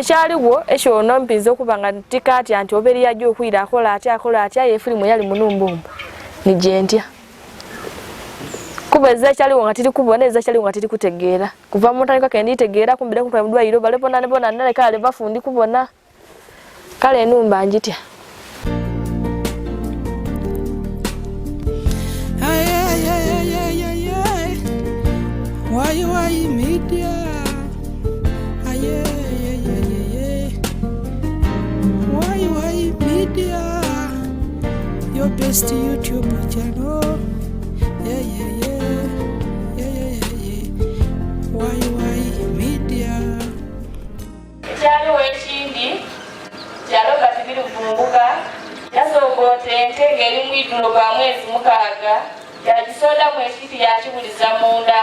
ekyaliwo ekyo nompinza okubanga tikati anti oberi yajja okwira akola atya ye filimu yali munumbumba ni gentya kuba ekyaliwo nga tiri kubona ekyaliwo nga tiri kutegeera kuva mu ntandikwa kendi tegeera kumbire kumpa mudwayiro balebona ne bona nale kale bafundi kubona kale enumba njitya. Why media? Why media? Your best YouTube channel. Why media? Chalo wechindi chalo katibiri vumbuka yasobote ntege elimu idulo kwa mwezi mukaga yajisoda mweshiti yachibuliza munda.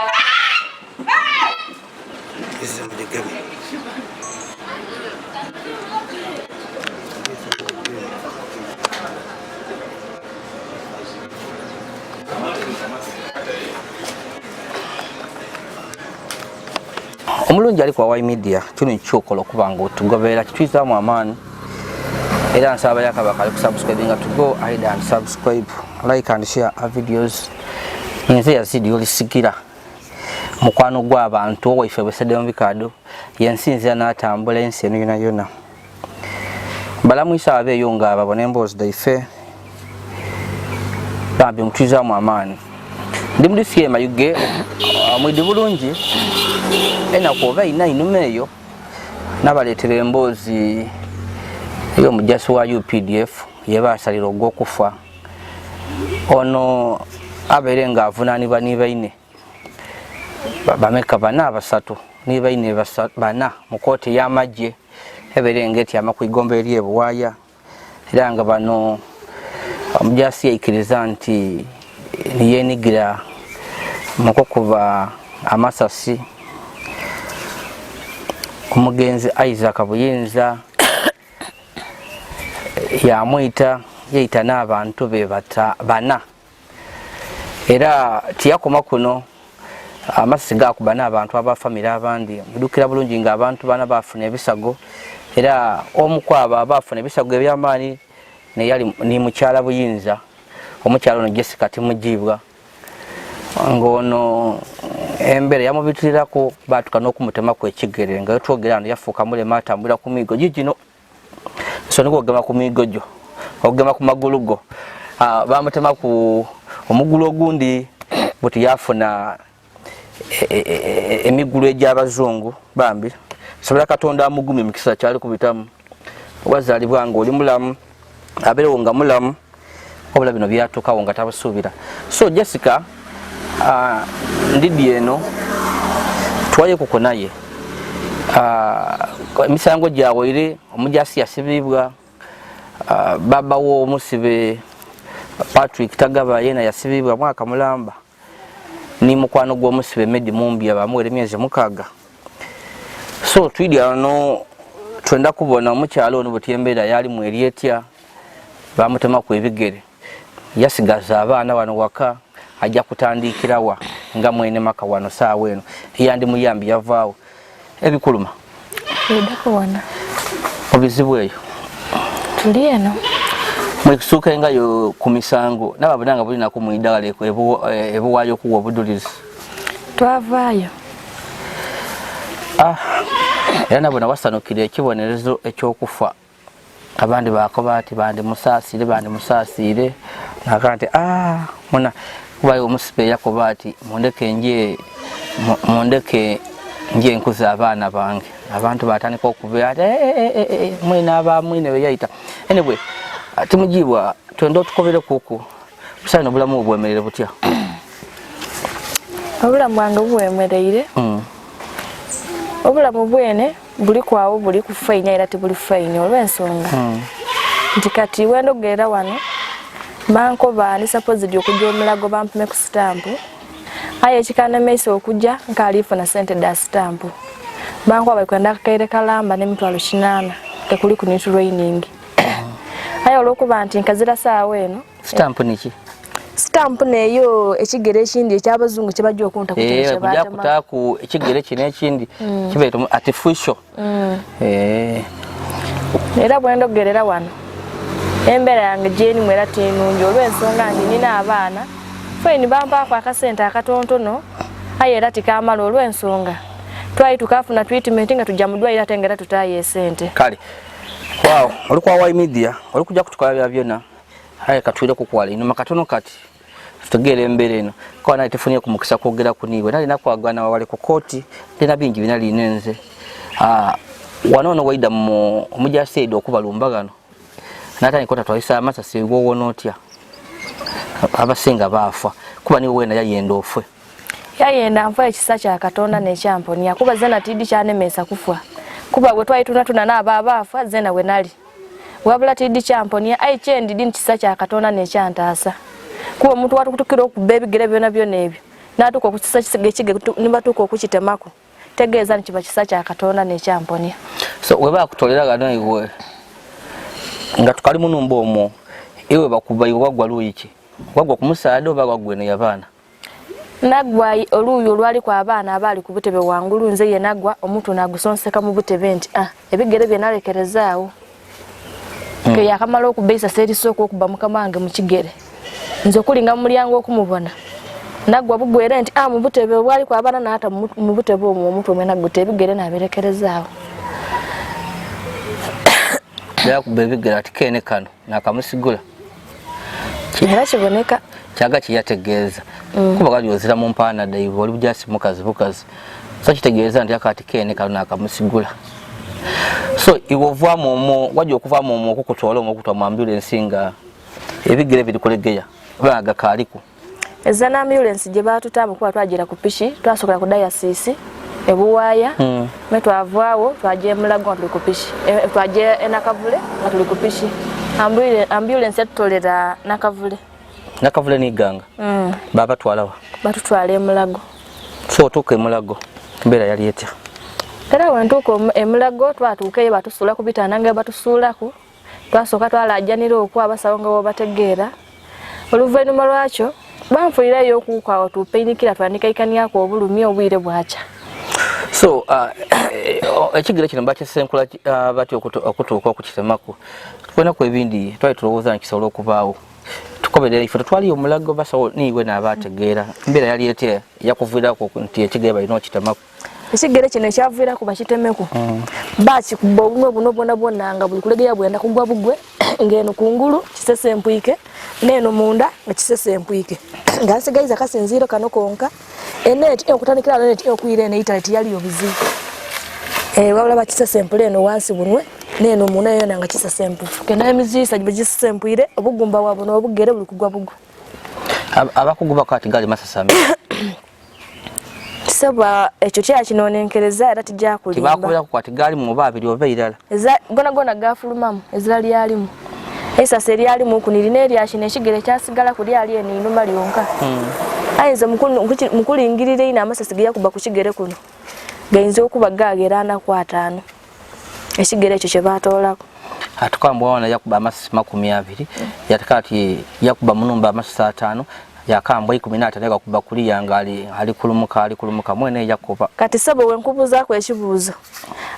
Omulungi ali kwa Why Media kino nkyokolo kubanga otugobera kitwizamu amaani era nsaba yakabaka ali kusubscribinga to go ahead and subscribe, like and share our videos. Nze Yazid Yolisigira mukwano gw'abantu owaife besedde mu bikado yensinzira n'atambula ensi eno yona yona balamwisa abeeyo nga babone emboozi daife bambi mutwizamu amaani ndi muri fiema yuge mwidi bulungi enaku oba ina inuma eyo nabaleetera emboozi ey'omujasi wa UPDF yebasalira ogw'okufa ono abeere nga avunaanibwa nibaine bameka bana basatu nibaine bana mu kooti y'amagye ebeere ng'etyama ku igomba eri e Buwaaya era nga bano omujasi yaikiriza nti niyenigira mu kukuba amasasi omugenzi Isaac Buyinza yamwita yeita n'abantu be bana era tiyakoma kuno amasasi gakuba n'abantu abafamire abandi mudukira bulungi nga abantu bana bafuna ebisago era omukwabo abafuna ebisago ebyamaani neyali ni mukyala Buyinza omukyala ono JESICA TIMUJIBWA ngono embere yamubitirako batuka n'okumutema kwekigere nga twogera yafuuka mulema atambula ku migo gigino so niko ogema ku migo gyo ogema ku magulu go bamutema ku omugulu ogundi buti yafuna emigulu egy'abazungu bambi sobola Katonda amugumye mu kisa kyali kubitamu wazalibwa nga oli mulamu abeerewo nga mulamu obula bino byatuukawo nga tabusuubira so JESICA ndidi eno twaye kuko naye emisango gyawaire omujasi yasibibwa baba wo musibe Patrick Tagaba yena yasibibwa mwaka mulamba ni mukwano gw'omusibe Medi Mumbi abamuwere emyezi 6 so twidi ano twenda kubona omukyalo ono butyembeera yali mu eryetya bamutema ku ebigere yasigaza abaana wano waka ajja kutandikirawa nga mwene maka wano saawa eno yandi muyambi yavaawo ebikuluma edako wana obizibu eyo tuli eno mwekisuuka engayo ku misango nababonanga bulinaku mu idagala ebuwaayo okuwa obudulizi twavaayo era nabona wasanukira ekibonerezo ekyokufa abandi bakobaati bandi musaasire nakante muna kubayo omusibe yakobaati mundeke nje nkuza abaana bange abantu batandika okubeera mwine beyayita anyway Timujibwa twenda tukobere kuku busana obulamu obwemerere butya obulamu bwange bwemereire obulamu bwene buli kwawo buli kufaina era tibuli faina olw'ensonga nti kati wendogera wano banko bani suppose dio kujja omulago bampume ku stamp aye ekikana maiso okujja nkalifuna sente da stamp banko abakwenda kaire kalamba ne mitwalo 8 ekuli ku training aye olokuba nti nkazira saawa eno stamp niki stamp neyo ekigere ekindi ekyabazungu kyebajja okunta kuteesha bajja kutaku ekigere kino ekindi kibeeta artificial era bwendogerera wano embeera yange gyeni mwera tinungi olw'ensonga nti nina abaana feni bampaako akasente akatontono aye era tikamala olw'ensonga twali tukafuna treatment nga tujja mu ddwaliro ate ngera tutaayo esente kale wow oli kwa Wai Media oli kujja kutukola bya byonna aye katwire kukwala ino makatono kati tutegere embeera eno kwa na tefunye ku mukisa kwogera kuniwe nali nakwagana wale ku koti tena bingi binali nenze wanono waida mu omujasaido okubalumbagano nata nikota twalisa amasasi wowonootya abasinga bafa kuba niwe wena yayenda ofwe yayenda nfa ekisa kya Katonda n'ekyamponya kuba zena tidi kyanemesa kufa kuba bwe twali tunatuna n'aba abafa zena we nali wabula tidi kyamponya ayi kyendi dini kisa kya Katonda n'ekyantaasa kuba omuntu watukutukira okubba ebigere byonna byonna ebyo n'atuuka okukisa kige nibatuuka okukitemako tegeeza nti kiba kisa kya Katonda n'ekyamponya so we bakutolera gano iwe nga tukali munumba omwo iwe bakuba iwe wagwa luyiki wagwa ku musaada oba wagwa eno y'abaana nagwa oluuyo olwali kwa abaana abali ku butebe wangulu nze ye nagwa omuntu nagusonseka mu butebe nti ebigere bye nalekerezaawo ke yakamala okubeisa serisooka okuba mukama wange mu kigere nze okulinga mu mulyango okumubona nagwa bugwere nti mu butebe bwali kwa abaana n'ata mu butebe omwo omuntu omwe naguta ebigere nabirekerezaawo yakuba ebigere ati kene kano nakamusigula era kiboneka kyaga kiyategeeza kuba gali ozira mu mpaana daivo oli bujasi mukazi bukazi so kitegeeza nti akati kene kano nakamusigula so iwovaamu omwo wajja okuvaamu omwo okukutwala omwo okutwa mu ambulance nga ebigere biri kulegeya baga kaaliku eza na ambulance gye batutaamu kuba twagira ku pishi twasokola ku diocese ebuwaaya metwavaawo twaje Mulago tuli ku pishi twaje enakavule nga tuli ku pishi ambulance yatutolera nakavule ni ganga baba twalawa batutwala Mulago so tuke Mulago mbera yali etya era wentuko Mulago twatuukeyo batusula ku bitanda batusuulako twasoka twalajjanira okwa abasawo nga bategeera oluvannyuma lwakyo banfuirayo okukwawo tupeinikira twanikaikaniako obulumi obwire bwacha so ekigere kino bakyesenkula bati okutuuka okukitemako tukwena ku ebindi twali tulowooza nkisobola okubaawo tukoberera ife twaliyo Mulago basawo niwe n'abategeera embeera yali etya yakuviirako nti ekigere balina okitemako ekigere kino ekyaviirako bakitemeko bakikuba obumwe buno bwonna bwonna nga buli kulegeya bwenda kugwa bugwe ng'eno kungulu kisesempwike n'eno munda nga kisesempwike nga nsigaiza kasinziiro kano konka eneeti okutandikira neeti okuyira eno eyitale yali obuzibu wabula bakisesempula eno wansi bunwe n'eno munda yona nga kisesempwike n'emiziisa gye gisesempwire obugumba bwabwe n'obugere buli kugwa bugwe abakuguba kati gali masasami saba ekyo kya kinonenkereza era tijja kulimba tibakubira kukwati gali mu babiri oba irala gona gafulumamu ezira lyalimu esase lyalimu kunirina eryakino ekigere kyasigala kuli ali eno inuma lyonka ayinza mukulingirira ina amasasi geyakuba ku kigere kuno gayinza okuba gagera 4-5 ekigere ekyo kye batoolako atukambwa wana yakuba amasasi 20 yatakati yakuba munumba amasasi 5 yakambwa 15 kuba kuli yanga ali kulumuka mwene yakuba kati sabo wenkubuza ko ekibuzo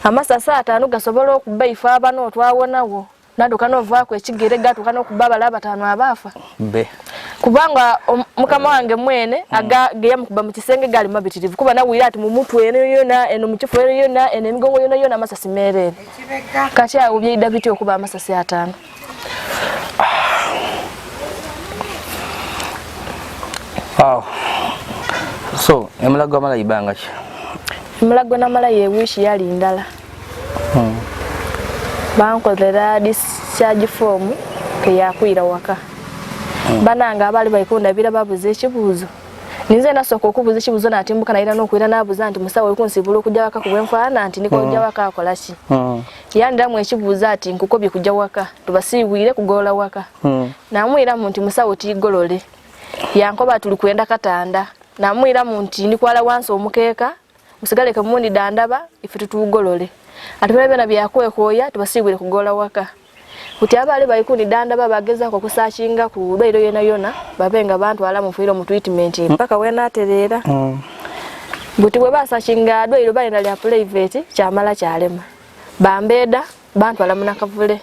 amasasi 5 gasobola okuba ifa abano twawonawo naduka novaako ekigere gatuka n'okubaba laba 5 abafa be kubanga mukama wange mwene geya mukuba mu kisenge gali mabitirivu kuba nawira ati mu mutwe yona eno mu kifu yona eno emigongo yona amasasi merere kati awo byida biti okuba amasasi 5 so Mulago amala ibanga ki Mulago namala yewishi yali ndala bankolera discharge form ke yakwira waka bananga abali bayikunda bira babuze ekibuzo ninze nasoko okubuza ekibuzo natimbuka naira nokwira nabuza nti musawo okunsibula okujja waka kubwenfaana nti niko kujja waka akolashi yandiramu ekibuzo ati nkukobye kujja waka tubasiibwire kugola waka namwira mu nti musawo tigolole yankoba tuli kwenda katanda namwira mu nti ndikwala wansi omukeeka musigale kamundi dandaba ife tutugolole atubebe na byakwekoya tubasibwire kugola waka kuti abali bayikuni danda babagezako kusachinga ku lwairo yona babenga bantu ala mufuiro mu treatment mpaka wena aterera buti bwe basachinga lwairo balina lya private kyamala kyalema bambeda bantu ala munakavule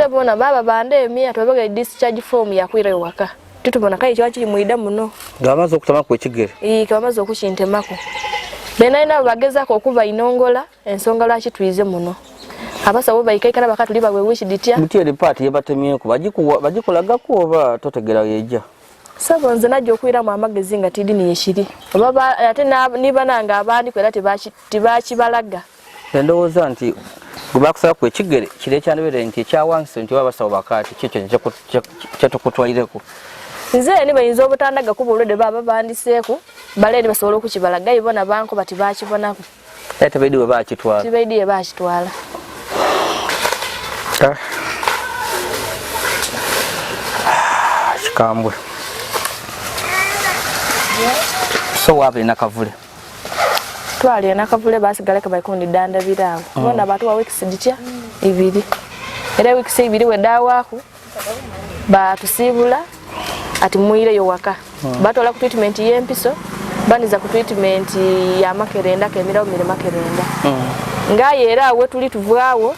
bona baba bande emia twabaga discharge form ya kwira waka tutubona kai cyo kiri muida muno ngamaze okutama ku ekigere kamaze okushintemako bena ina bagezako okuba inongola ensonga laki twize muno abasawo bayikaikana bakatuli bawe wishi ditya muti eri party yebatemyeko bagikulaga ko oba totegera yeja sabo nze najja okwira mu amagezi nga tidini yeshiri oba ate niba nanga abandi kwera tibachi balaga ndowooza nti gubakusaba ku ekigere kire kyanebere nti ekyawansi nti babasawo bakati kyekyo kyatokutwaireko nze ni bayinza obutandaga kubulode baba bandiseeko baleni basobola okukibalaga ibona banko bati bakibonako ate baidiwe bakitwala tibaidiye bakitwala Shikambwe. So wapi nakavule? Twali nakavule basigala ka bayikundi danda birawo. Bona batu wa weeks ditya ibiri. Era weeks ibiri wedawako batusibula ati muire yo waka. Batu ala ku treatment yempiso baniza ku treatment ya makerenda kemira umire makerenda. Ngaye era we tuli tuvwawo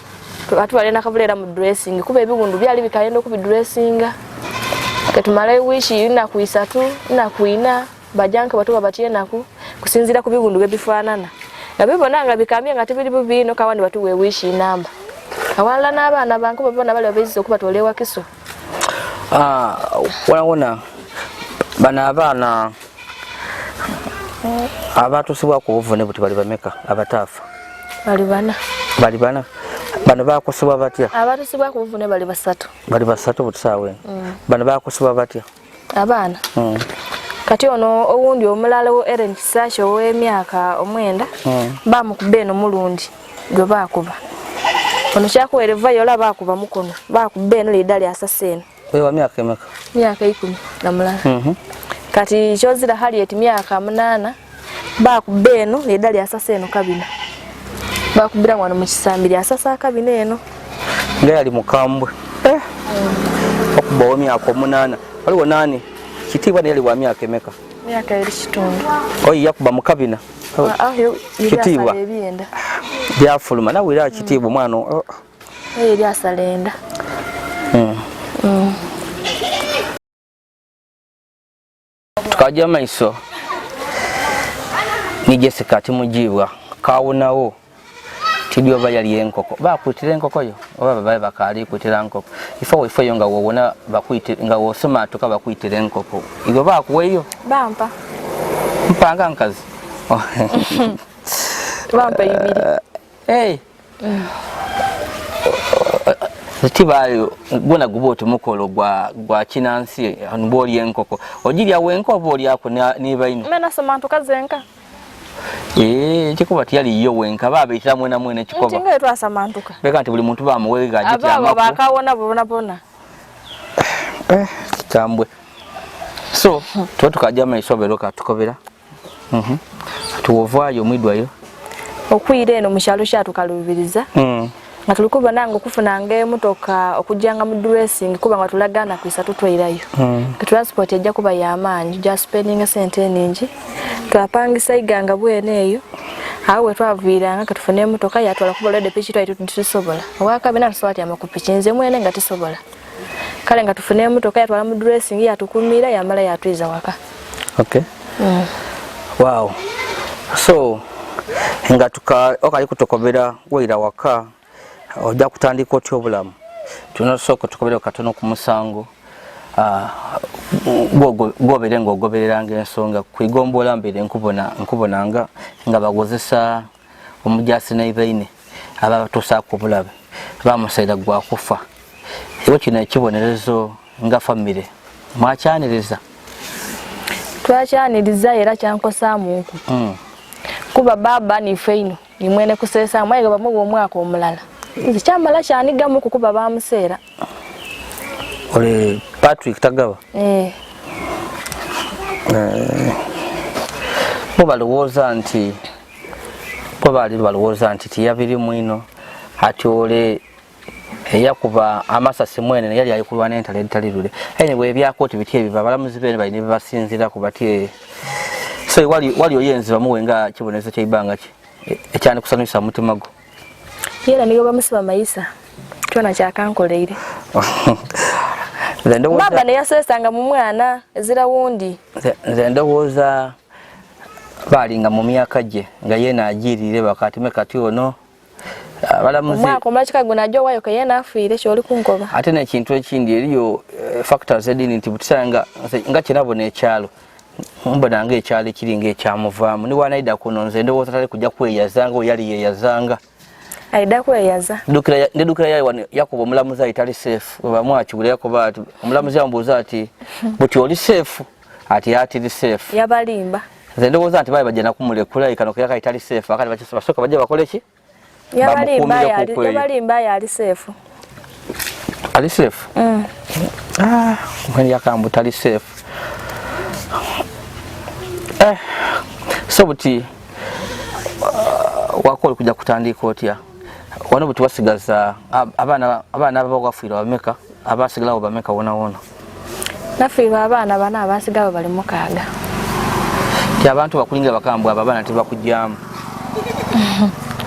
watu walena kavulera mu dressing kuba ebibundu byali bikayendo ku bidressinga katumala wishi ina kuisatu ina kuina bajanka batu babatie naku kusinzira ku bibundu bebifanana nabibona nga bikamye ngati bili bubino kawandi batu we wishi namba awala nabana banko babona bali babizizo kuba tolewa kiso wona bana abana abatu sibwa ku ovune buti bali bameka abatafa bali bana bano bakusibwa batya abatu sibwa ku ovune bali basatu butisawe bano bakusibwa batya abana kati ono owundi omulala wo Eren Kisasho w'emyaka omwenda bamukubeno mulundi gwe bakuba ono kyakwereva yola bakuba mukono bakubeno lidali asaseno wewa myaka emeka myaka 10 na mulala kati chozira hali eti myaka 8 bakubeno lidali asaseno kabina bakubira mwana mu kisambiri asasa kabina eno ngali ali mukambwe okuba wa myaka 8 waliwo nani kitibwa ne yali wa myaka emeka myaka 2 oyi yakuba mu kabina kitibwa byafuluma nawe era kitibwa mwana yali asalenda tukajja maiso ni JESICA TIMUJIBWA kawunawo tidyo bayali enkoko bakwitira enkoko yo oba babaye bakali kwitira enkoko ifo yonga wona bakwitira nga wosoma tuka bakwitira enkoko igo bakuweyo bampa mpanga nkazi bampa ibiri tibayo gona gubote mukolo gwa kinansi anboli enkoko ogirya wenko oli ako ni bayino mena soma tukazenka chikuba tiyali yo wenka babita mwena mwene chikoba tinga twasa mantuka beka nti buli muntu bamuwega ajiti amako aba bakawona bona tambwe so tukajja maiso beroka tukobera tuwovayo mwidwayo okwire eno mushalo shatukalubiriza nga tulikuba nango kufunanga emotoka okujjanga mu dressing kuba nga tulagana kwisa tutwairayo transport ejja kuba yamanyi just spending sente ningi twapangisa iganga bwene eyo awe twaviranga katufune emotoka yatwala kuba lede pichi twaitu tusobola wakabina tuswati amakupichinze mwene nga tusobola kale nga tufune emotoka yatwala mu dressing yatukumira yamala yatwiza waka okay wow so nga okali kutokobera weira waka ojja kutandika otyo obulamu tunosoko tukobera katono ku musango gobere ngogobereranga ensonga kwigombola mbere nkubonanga nga bagozesa omujasi naibaine abatusa ku bulabe bamusaida gwa kufa ewe kino ekibonerezo nga family mwachaniriza twachaniriza era kyankosa munku kuba baba ni feino ni mwene kusesa mwayiga bamugo omwaka omulala izi chamala chaniga muku kuba bamusera ole Patrick Tagaba balowoza nti tiyabiri mwino ati ole eyakuba amasasi mwene yali ayikulwa n'entalo eritalirule anyway ebyakooti biti ebiva abalamuzi bene balina bebasinzira ku bati so wali oyenzi bamuwe nga kibonezo ky'ebbanga ki ekyane kusanyusa mutima gwo era niyo bamusiba mayisa kyona kyakankoleire baba ne yasesanga mu mwana ezira wundi nze ndowooza balinga mu myaka gye nga yena agirire bakatime kati ono abalamuzi mwako machika guna jo wayo kayena afiire kyoli kunkoba ate n'ekintu ekindi eriyo factors edini nti butisanga nga kirabona ekyalo mbona nga ekyalo ekiringa ekyamuvaamu ni wanaida kuno nze ndowooza tali kujja kweyazanga oyali yeyazanga aida kweyaza ndedukira yakuba omulamuzi ayitali safe bamwakigula yakuba ati omulamuzi yambuuza ati buti oli safe ati atiri safe yabalimba nze ndowooza nti baali bajja nakumulekula ikano kuyaka itali safe akati basooka bajja bakole ki yabalimba yali safe ali safe mwene yakambu tali safe so buti wakoli kujja kutandika otya wano buti wasigaza abaana abagwafiirwa bameka abasigalawo bameka wona nafiirwa abaana bana abasigawo bali mukaaga ti abantu bakulingira bakambwa abo abaana tebakujjamu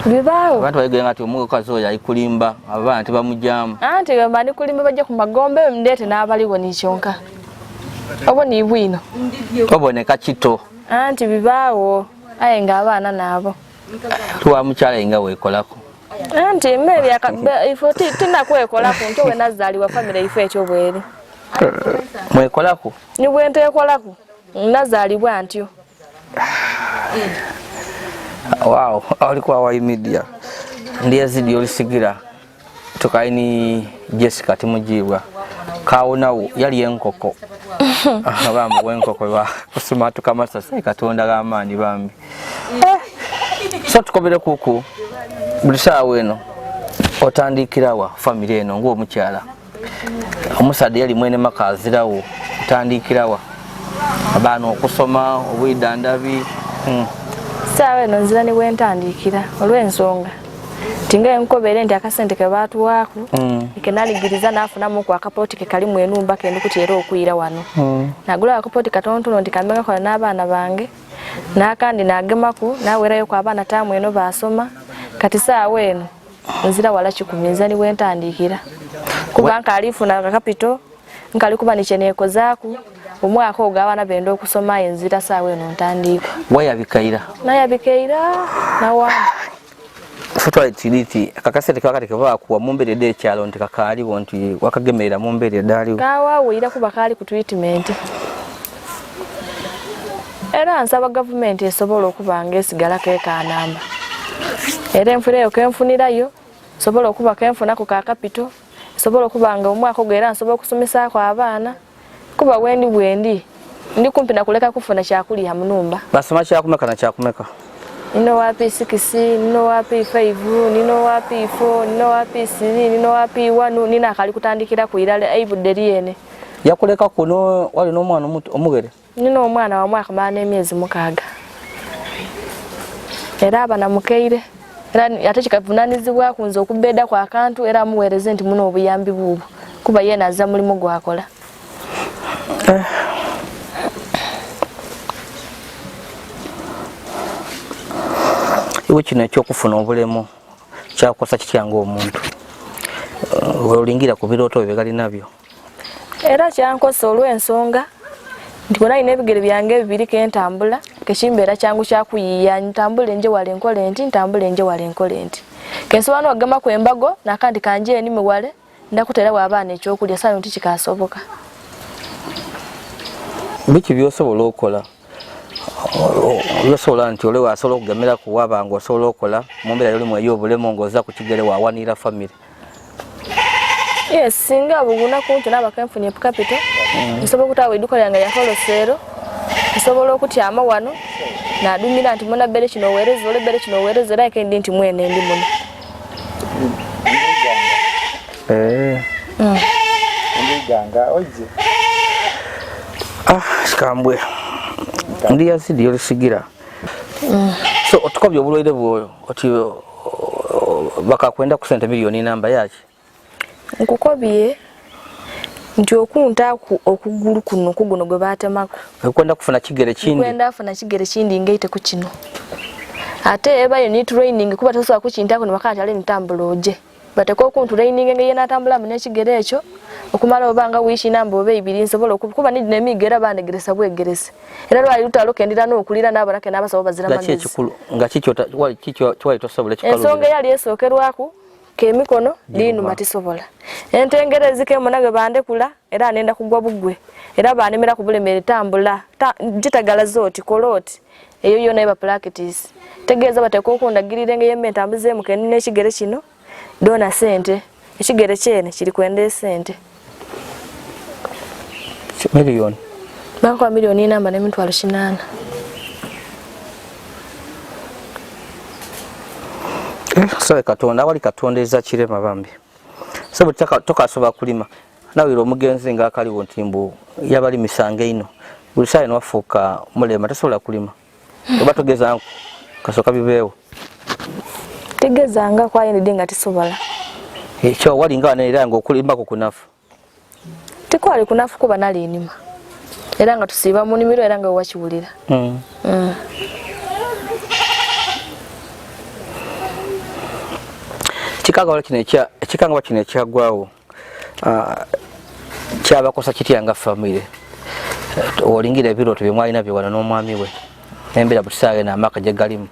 bibaawo abantu bayigenga ati omukazi oyo ayikulimba abaana tebamujjamu anti bani kulimba bajja ku magombe mndeete n'abaliwo nikyonka obo ni bwino oboneka kito anti bibaawo aye nga abaana naabo tuwa mukyala yenga weekolako anti mmere ifo tinakwekolako nti we nazaaliwa famire ifo ekyo bweri mwekolako ni bwenteekolako nazaalibwa ntyo wow alikuwa Hawaii media ndi Yazid Yolisigira tukaini JESICA TIMUJIBWA kaonawo yali enkoko abamu wenkoko wa kusuma tukamasa sai katonda g'amaanyi bambi so tukobere kuku bulishawo eno otandikirawa family eno ng'omukyala omusadde yali mwene makazirawo otandikirawa abaana okusoma obwidandabi saawa eno nzira ni bwentandikira olw'ensonga tinga enkobere nti akasente ke baatuwaako kenaligiriza naafunamu ku akapooti ke kalimu enumba kendi kuti era okuyira wano nagula akapooti katonotono nti kambenga kola n'abaana bange n'akandi nagemaku naawerayo ku abaana taamu eno baasoma kati saawa eno nzira wala kikumi nzira ni bwentandikira kuba nkalifuna akapito nkali kuba nikyeneekozaaku omwaka ogwo abaana benda okusoma enzira saawa eno ntandika wayabikaira nayabikaira nawamba futwalitiriti akakasente kakati kebakuwa mumberedde ekyalo nti kakaaliwo nti wakagemerera mumberedde aliwo kawaawulira kuba kaali ku treatment era nsaba gavumenti esobola okuba nga esigalako ekanamba era enfunayo kenfunirayo sobola okuba kenfunako kakapito sobola okuba nga omwaka ogwo era nsobola okusomesaako abaana kuba bwendi ndi kumpi nakuleka kufuna kyakulya munumba basoma kyakumeka na kyakumeka nino wapi 6 nino wapi 5 nino wapi 4 nino wapi 3 nino wapi 1 nina akali kutandikira kuirale aibudde lyene yakuleka kuno wali n'omwana omugere nino omwana wa mwaka maana emyezi mukaaga era abana mukeire era ate kikavunanizibwa kunze okubeda kwa akantu era amuweereze nti muno obuyambi buubu kuba yena azza mulimu gwakola iwe kino ekyokufuna obulemu kyakosa kityanga omuntu olingira ku birooto bye nabyo era kyankosa olw'ensonga nti bwona alina ebigere byange ebibiri kentambula kekimbeera kyangu kyakuyiiya ntambule nje wale nkole nti ntambule nje wale nkole nti kensobola n'okugema ku embago n'akandi kanje eni miwale ndakutera w'abaana ekyokulya saawa nti kikasoboka biki byosobola okukola yosobola nti ole wasobola okugemera kuwaba nga osobola okukola mu mbeera yolimu ey'obulemu ng'oza ku kigere wawanira famire yes singa buguna kunti n'abakenfunye kapito nsobola okutaawa edduuka lyange yakolosero nsobola okutyama wano n'adumira nti muna bere kino oweereza ole bere kino oweereza era kendi nti mwene ndi muno Ndiganga oje. Sikambwe. Ndi Yazid Yolisigira. So otukobye obulwaire bwoyo oti bakakwenda ku sente milioni namba yaki. nkukobye nti okunta okugulu kuno kuguno gwe batemako ekwenda kufuna kigere kindi kwenda afuna kigere kindi ngaite ku kino ate ebayo ni training kuba tosobola kukinta kuno wakati ali ntambuloje bateko okuntu training ngeye natambula mu nekigere ekyo okumala obanga wishi namba obe ibiri nsobola kuba ni nemigera bandegeresa bwegerese era lwali lutalo kendira n'okulira n'abarake n'abasabo bazira magezi kikulu nga kikyo twali tosobola kikalu ensonga yali esokerwako kemikono dinu matisobola entengerezi ke munage bande kula era anenda kugwa bugwe era banemera kubulemere tambula jitagala zoti koloti eyo yona eba practice tegeza bateko okundagirire ngeye mentambuze mu kenine ekigere kino dona sente ekigere kyene kiri kwende sente milioni banko milioni namba ne mitwalo 8 sawe katonda wali katondeza kirema bambi sabo tokasoba kulima nawe omugenzi nga akaliwo ntimbu yabali misange ino bulisaye nwafuka mulema tasobola kulima oba togeza kasoka bibeewo tegezanga kwa yindi dinga tisobola ekyo wali nga wanera ngo okulima ko kunafu tikwali kunafu kuba nali enima era nga tusiba mu nimiro era nga wakiwulira ekikanga kino ekyagwawo kyabakosa kityanga famire olingira ebirooto byemwalina byewala n'omwami we embeera butisaawe n'amaka gye galimu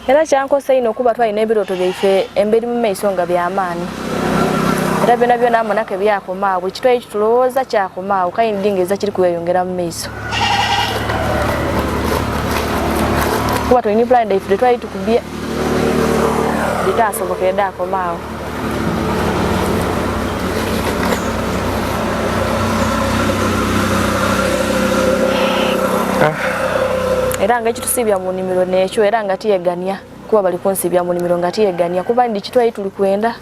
era kyankosa ino kuba twalina ebirooto byaife emberi mu maiso nga byamaani era byona byona amonake byakomaawo ekitwayo kitulowooza kyakomaawo kayindi dingeeza kiri kweyongera mu maiso kuba twalina plan daife twali tukubye bitasobokere dakomaawo era nga ekitusibya mu nimiro nekyo era nga tiyegania kuba bali kunsibya mu nimiro nga tiyegania kuba ndi kitwayi tuli kwenda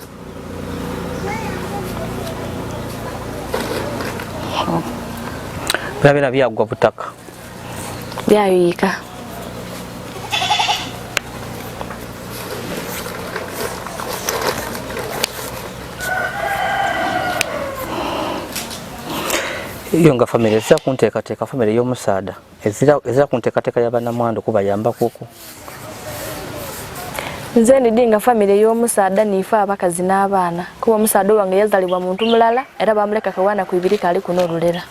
byabera byagwa butaka byayika iyo nga family ezira kunteekateeka family y'omusaada ezira kunteekateeka y'abannamwandu kubayamba kuku nze ndinga family y'omusaada nifa abakazi n'abaana kuba omusaada wange yazalibwa muntu mulala era bamuleka kawana ku ibiri kali kuno olulera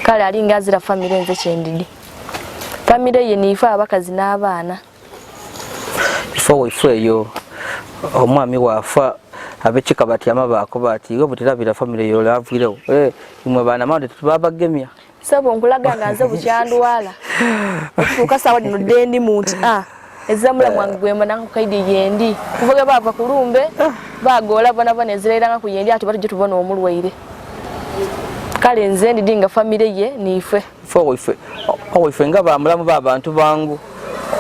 kale ali nga azira family nze kyendidi family ye nifa abakazi n'abaana ifo eyo omwami wafa abechika batyama bako bati iwe butirabira family yo lavirewo imwe bana mande tubabagemya sabo nkulaga nganze bukyandwala okuka sawa dino dendi muntu ezamula mwangu gwema nangu kaidi yendi kuvuga bava kulumbe bagola bana banezerera nga kuyendi ati batuje tubona omulwaire kale nze ndinga family ye nife fo ife nga bamulamu babantu bangu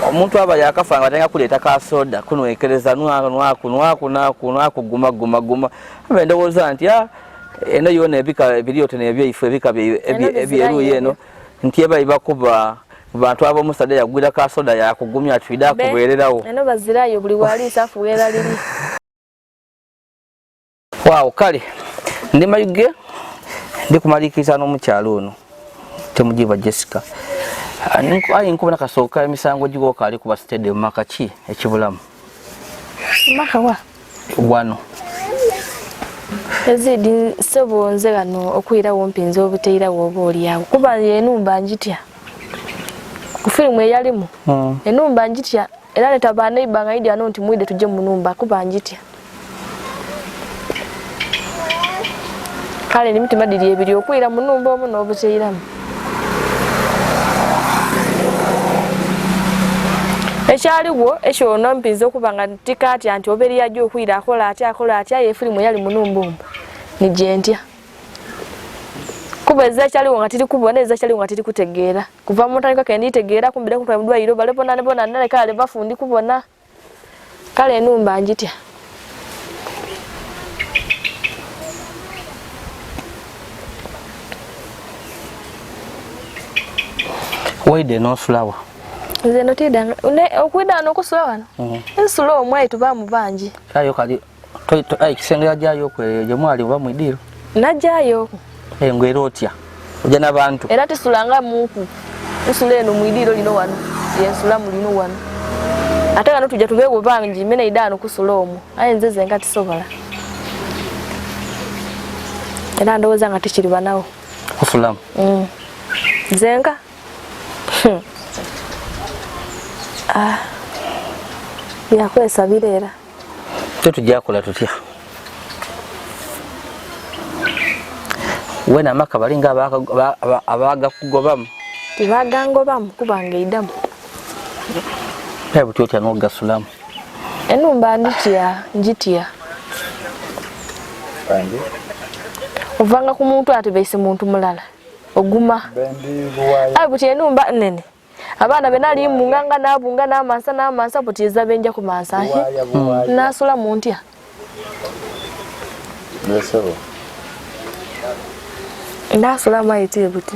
omuntu aba yakafa ngatenga kuleta ka soda kunwekereza nwaku guma abende woza nti eno yone ebika ebiriote nebyo ife ebika ebyeru yeno nti eba ibakuba bantu abo musada yagwira ka soda yakugumya twida kubererawo eno bazirayo buli wali safu wera lili wow kale ndi mayuge ndi kumalikiza no mukyalo ono Timujibwa Jessica ayi nkubona kasoka emisango gigoka ali kuba stadium makachi ekibulamu maka wa wano Yazid sebonze gano okwira wompinzo obuteira woboli yawo kuba yenumba njitya ku film eyalimu enumba njitya era netabane ibanga idi ano nti mwide tuje munumba kuba njitya kale nimitima diri ebiri okwira munumba omu nobuteiramu ekyaliwo ekyo nompinzo okubanga tikati anti oberi yajo okwira akola atya ye film yali munumba ni jentya kuba eza kyaliwo nga tiri kubona eza kyaliwo nga tiri kutegeera kuva mu ntandika kendi tegeera kumbira ku twabudwa iro bale bona nale kale bafundi kubona kale enumba njitya Wide no flower nze notidanga okwida no kusulawana ensulo omwe tuba mu banji kayo kali kisengera jayo kwe je mwali ba mwidiro najjayo engwero otya oja n'abantu era tusulanga muku tusula eno mwidiro lino wano yensula mulino wano ate kano tujja tubeewo bangi mene idaano kusula omwo aye nze zenga tisobola era ndowooza nga tikiri banawo kusulamu zenga yakwesabira era tetujjakola tutya wena amaka balinga abaga kugobamu tibagangobamu kubanga idamu buti otya n'ogasulamu enumba njitya ovanga ku muntu ate beise muntu mulala oguma buti enumba nene abaana benali munganga nabunga n'amansa buti eza benja ku mansa nasula muntya nasula maiti buti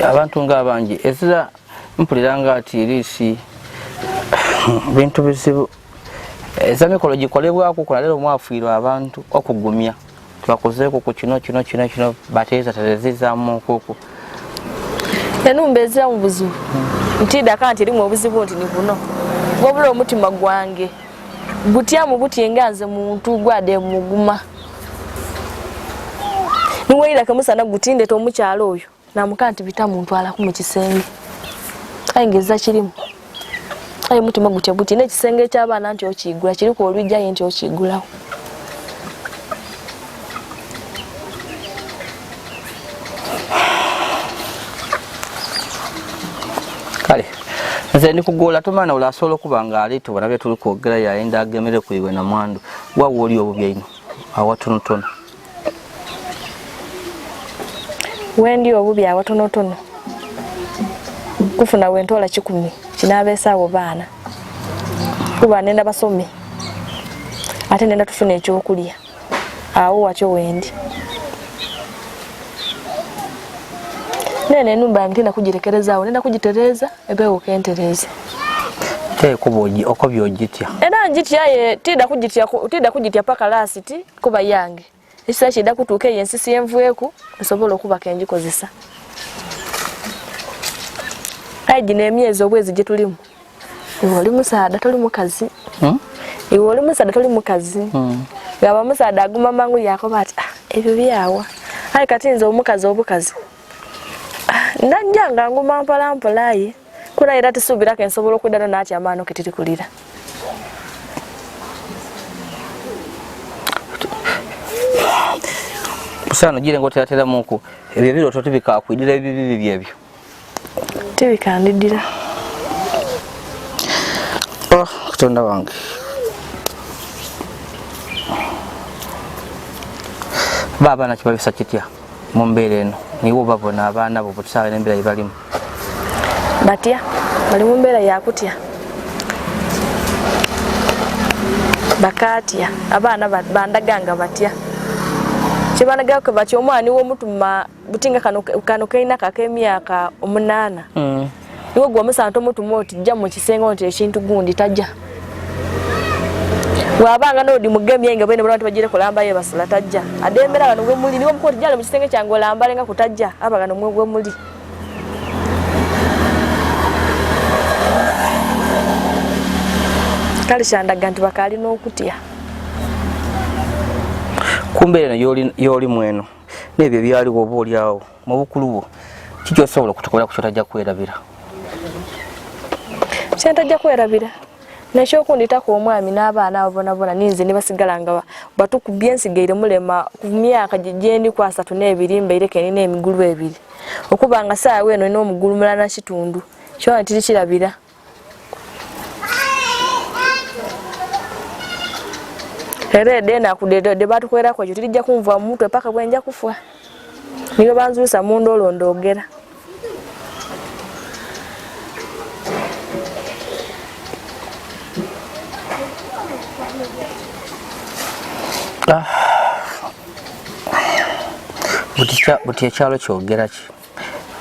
abantu ng'abangi ezira mpuliranga ati erisi bintu bizibu eza mikolo gikolebwako kola leero mwafiirwa abantu okugumya twakozeeko ku kino bateeza terezizaamu nkuku enumba ezira mu buzibu ntidaka nti erimu obuzibu nti ni buno wabula omutima gwange butyamu butyenga nze muntu gwade muguma niweyira kemusana gutindeta omukyalo oyo namuka nti bita muntu alaku mu kisenge ayingeza kirimu aye mutima gutya buti n'ekisenge ky'abaana nti okigula kiriko olwijja ye nti okigulawo kale nze ndikugola tomana olasobola okuba nga ali tubona bye tuli kwogera yayenda agemere ku iwe na mwandu wawe oli obubi ino awatonotono wendi obubi awatonotono kufuna wentola 10 kinabeesa abo baana kuba nenda basome ate nenda tufune ekyokulya awo wakyo wendi nene numba ntina kujirekerezaawo nenda kugitereza ebeewo kentereze kuboji okobyogitya era njitya ye tida kugitya paka lasiti kuba yange ekisa kida kutuuka ensisi yenvueku nsobola okuba kenjikozesa aiji n'emyezi obwezi gye tulimu iwe oli musaada toli mukazi iwe oli musaada toli mukazi gaba musaada aguma mangu yakoba ati ebyo byawa ayi kati nze omukazi obukazi ndajjanga nguma mpola ye kuna era tisubirako ensobola okuddano naati amaano ketiri kulira busano gire ngoteratera muku ebyo biro totubika kwidira ebibibi byebyo tibikandidira katonda wange baaba kibabisa kitya mu mbeera eno niwo babona abaana bo butusaawe n'embeera yebalimu batya bali mu mbeera yakutya bakatya abaana bandaganga batya kibanagako batya omwani w'omutuma butinga kano kaina kak'emyaka 8 niwo gwa musanto omutuma oti jja mu kisenge nti ekintu gundi tajja wabanga nodi mugemye nga bene abantu bagire kulamba ye basula tajja adembera bano gwe muli niwo mukoti jale mu kisenge kyange olamba lenga kutajja abagano mwe gwe muli kali shandaga nti bakali n'okutya kumbeera yoli mweno nebyo byaliwo oba oliawo mu bukulu bwo kikyosobola okutukola ku kyotajja kwerabira kyentajja kwerabira nekyokunditako omwami n'abaana abo bonabona ninze nibasigala nga batukubye ensigaire mulema ku myaka gyendi ku 32 mbaireke nina emigulu 2 okuba nga saawa eno n'omugulu mulana kitundu kyona tiri kirabira era edena kudede batukwera kwa tirijja kunva mutwe paka bwenja kufwa niyo banzusa mundu olondogera buti ekyalo kyogera ki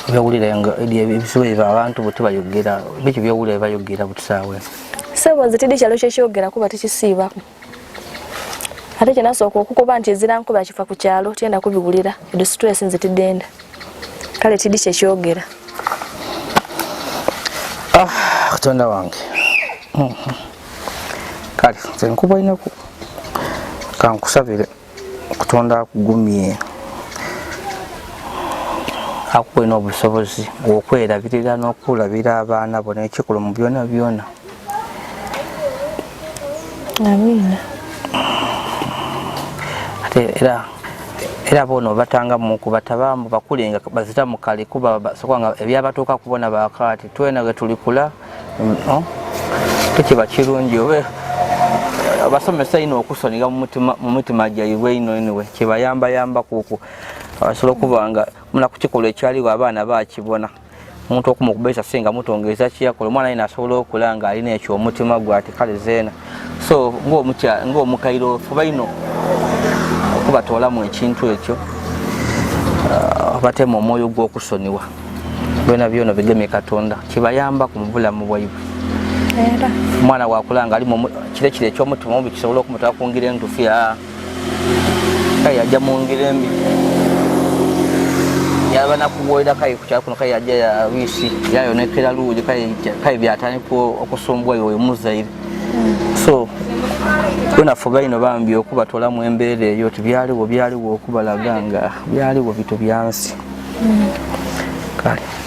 byawulira nga ebisibo abantu buti bayogera biki byawulira bayogera butusaawe sebo nzitidi kyalo kyeshogera kuba tekisiiba ate kyenasooka okukuba nti ezirankuba kifa ku kyalo tyenda kubigulira edo stress nzitiddenda kale tidi kyekyogera Katonda wange kale nze nkuba inaku kankusabire Katonda akugumye akuwe n'obusobozi okwerabirira n'okulabira abaana bo n'ekikulu mu byonna byonna. Amina. Ate era bono batanga mu kubatabamu bakulenga bazita mu kale kuba sokwanga ebyabatuuka kubona bakati twena ge tulikula tekiba kirungi obe abasomesa ino okusoniga mu mutima gyabwe ino anyway kibayamba yamba kuku asobola kubanga muna kukikola ekyaliwo abaana bakibona omuntu okumukubesa singa mutongeza kiyakola omwana ina asobola okulanga alina ekyo omutima gwa ati kale zeena so ng'omukairo fuba ino okubatoolamu ekintu ekyo batema omwoyo gw'okusoniwa byonna byona bigemye Katonda kibayamba ku bulamu bwaibwe. Omwana wakulanga ali kirekire ekyomutima omubi kisobola okumutwala ku ngeri entuufu kale yajja mu ngeri embi yaba nakubuulira kale ku kyalo kuno kale yajja yawiisi yayonekera luugi kale byatandika okusumbwa oyo muzaire so kunafuba ino bambi okubatoolamu embeera eyo ti byaliwo okubalaga nga byaliwo bitu byansi kale